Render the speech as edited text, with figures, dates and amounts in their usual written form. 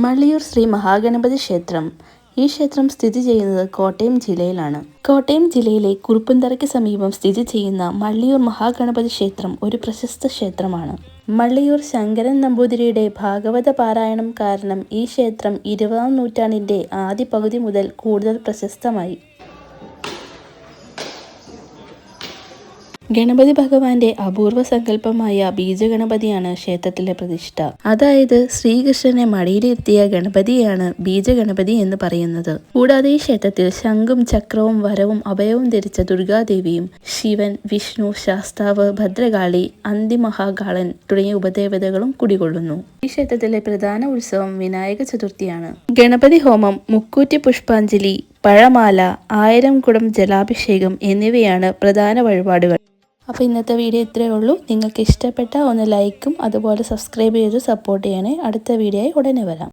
മള്ളിയൂർ ശ്രീ മഹാഗണപതി ക്ഷേത്രം. ഈ ക്ഷേത്രം സ്ഥിതി ചെയ്യുന്നത് കോട്ടയം ജില്ലയിലാണ്. കോട്ടയം ജില്ലയിലെ കുറുപ്പന്തറയ്ക്ക് സമീപം സ്ഥിതി ചെയ്യുന്ന മള്ളിയൂർ മഹാഗണപതി ക്ഷേത്രം ഒരു പ്രശസ്ത ക്ഷേത്രമാണ്. മള്ളിയൂർ ശങ്കരൻ നമ്പൂതിരിയുടെ ഭാഗവത പാരായണം കാരണം ഈ ക്ഷേത്രം 20-ാം നൂറ്റാണ്ടിന്റെ ആദ്യ പകുതി മുതൽ കൂടുതൽ പ്രശസ്തമായി. ഗണപതി ഭഗവാന്റെ അപൂർവ സങ്കല്പമായ ബീജഗണപതിയാണ് ക്ഷേത്രത്തിലെ പ്രതിഷ്ഠ. അതായത് ശ്രീകൃഷ്ണനെ മടിയിലിരുത്തിയ ഗണപതിയാണ് ബീജഗണപതി എന്ന് പറയുന്നത്. കൂടാതെ ഈ ക്ഷേത്രത്തിൽ ശംഖും ചക്രവും വരവും അഭയവും ധരിച്ച ദുർഗാദേവിയും ശിവൻ, വിഷ്ണു, ശാസ്താവ്, ഭദ്രകാളി, അന്തിമഹാകാളൻ തുടങ്ങിയ ഉപദേവതകളും കുടികൊള്ളുന്നു. ഈ ക്ഷേത്രത്തിലെ പ്രധാന ഉത്സവം വിനായക ചതുർത്ഥിയാണ്. ഗണപതി ഹോമം, മുക്കൂറ്റി പുഷ്പാഞ്ജലി, പഴമാല, 1000 കുടം ജലാഭിഷേകം എന്നിവയാണ് പ്രധാന വഴിപാടുകൾ. അപ്പോൾ ഇന്നത്തെ വീഡിയോ ഇത്രയേ ഉള്ളൂ. നിങ്ങൾക്ക് ഇഷ്ടപ്പെട്ട ഒന്ന് ലൈക്കും അതുപോലെ സബ്സ്ക്രൈബ് ചെയ്ത് സപ്പോർട്ട് ചെയ്യണേ. അടുത്ത വീഡിയോയിൽ ഉടനെ വരാം.